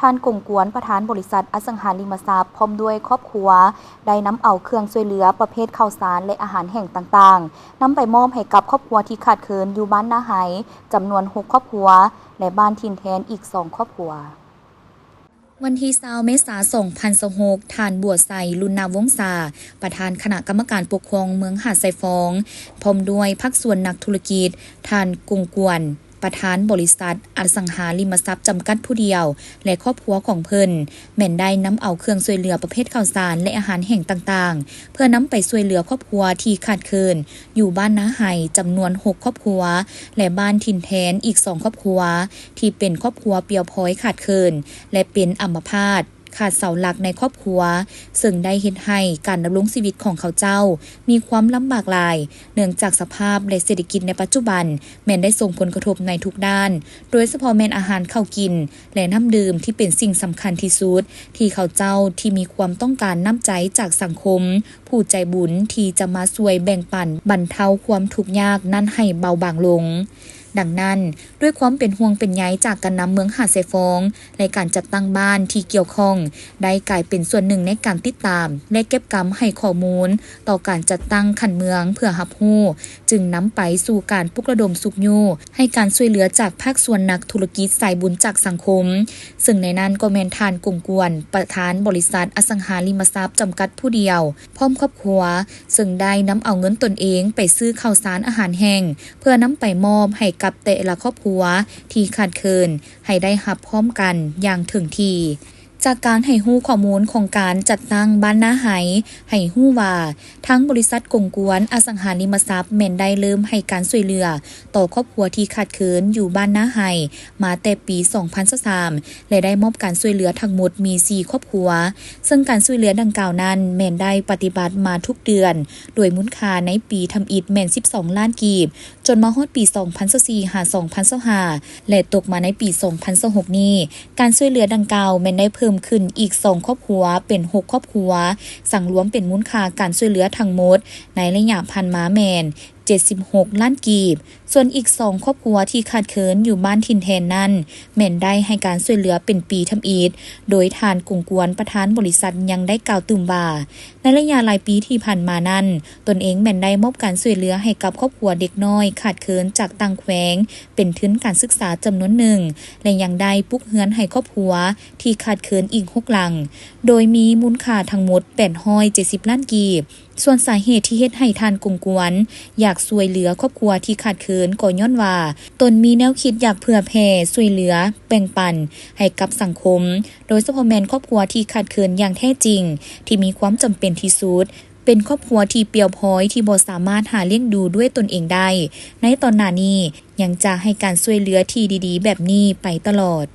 ท่านกงกวนประธานบริษัทอสังหาริมทรัพย์พร้อมด้วยครอบครัวได้นำเอาเครื่องช่วยเหลือประเภทข้าวสารและอาหารแห้งต่างๆนำไปมอบให้กับครอบครัวที่ขาดเคินอยู่บ้านนาไหจำนวน6ครอบครัวและบ้านถิ่นแทนอีก2ครอบครัววันที่20 เมษายน 2026ท่านบัวไสลุนนาวงศาประธานคณะกรรมการปกครองเมืองหาดไซฟองพร้อมด้วยภาคส่วนนักธุรกิจท่านกงกวนประธานบริษัทอสังหาริมทรัพย์จำกัดผู้เดียวและครอบครัวของเพิ่นแม่นได้นำเอาเครื่องช่วยเหลือประเภทข้าวสารและอาหารแห้งต่างๆเพื่อนำไปช่วยเหลือครอบครัวที่ขาดเคินอยู่บ้านนาไหจำนวน6ครอบครัวและบ้านถิ่นแทนอีก2ครอบครัวที่เป็นครอบครัวเปียวพ้อยขาดเคินและเป็นอัมพาตขาดเสาหลักในครอบครัวซึ่งได้เฮ็ดให้การดำรงชีวิตของเขาเจ้ามีความลำบากหลายเนื่องจากสภาพและเศรษฐกิจในปัจจุบันแม้นได้ส่งผลกระทบในทุกด้านโดยเฉพาะแม่นอาหารเข้ากินและน้ำดื่มที่เป็นสิ่งสำคัญที่สุดที่เขาเจ้าที่มีความต้องการน้ำใจจากสังคมผู้ใจบุญที่จะมาช่วยแบ่งปันบรรเทาความทุกข์ยากนั้นให้เบาบางลงดังนั้นด้วยความเป็นห่วงเป็นใยจากการนำเมืองหาดไซฟองและการจัดตั้งบ้านที่เกี่ยวข้องได้กลายเป็นส่วนหนึ่งในการติดตามและเก็บกำให้ข้อมูลต่อการจัดตั้งขันเมืองเพื่อรับรู้จึงนำไปสู่การปลุกระดมสุขยูให้การช่วยเหลือจากภาคส่วนนักธุรกิจสายบุญจากสังคมซึ่งในนั้นก็แม่นท่านกงกวนประธานบริษัทอสังหาริมทรัพย์จำกัดผู้เดียวพร้อมครอบครัวซึ่งได้นำเอาเงินตนเองไปซื้อข้าวสารอาหารแห้งเพื่อนำไปมอบให้กับแต่ละครอบครัวที่ขาดเคินให้ได้รับพร้อมกันอย่างถึงที่จากการให้ฮู้ข้อมูลของการจัดตั้งบ้านนาไหให้ฮู้ว่าทั้งบริษัทกงกวนอสังหาริมทรัพย์แม่นได้เริ่มให้การช่วยเหลือต่อครอบครัวที่ขาดเคินอยู่บ้านนาไหมาแต่ปี 2023และได้มอบการช่วยเหลือทั้งหมดมี4ครอบครัวซึ่งการช่วยเหลือดังกล่าวนั้นแม่นได้ปฏิบัติมาทุกเดือนโดยมูลค่าในปีทำอิฐแม่น12ล้านกีบจนมาฮอดปี 2024 หา 2025และตกมาในปี 2026 นี้การช่วยเหลือดังกล่าวแม่นได้เพิ่มขึ้นอีก2ครอบครัวเป็น6ครอบครัวสั่งรวมเป็นมูลค่าการช่วยเหลือทั้งหมดในระยะผ่านมาแม่น76ล้านกีบส่วนอีก2ครอบครัวที่ขาดเคินอยู่บ้านถิ่นแทนนั้นแม่นได้ให้การช่วยเหลือเป็นปีทำอิฐโดยทานกงกวนประธานบริษัทยังได้กล่าวตื่มว่าในระยะหลายปีที่ผ่านมานั้นตนเองแม่นได้มอบการช่วยเหลือให้กับครอบครัวเด็กน้อยขาดเคินจากต่างแขวงเป็นทุนการศึกษาจำนวนหนึ่งและยังได้ปลุกเฮือนให้ครอบครัวที่ขาดเคินอีก6หลังโดยมีมูลค่าทั้งหมด870ล้านกีบส่วนสาเหตุที่เฮ็ดให้ทานกงกวนอยากช่วยเหลือครอบครัวที่ขาดเคินก็ย้อนว่าตนมีแนวคิดอยากเผื่อแผ่ช่วยเหลือแบ่งปันให้กับสังคมโดยเฉพาะแม่นครอบครัวที่ขาดเคินอย่างแท้จริงที่มีความจำเป็นที่สุดเป็นครอบครัวที่เปรียวพ้อยที่บ่สามารถหาเลี้ยงดูด้วยตนเองได้ในตอนหน้านี้ยังจะให้การช่วยเหลือที่ดีๆแบบนี้ไปตลอด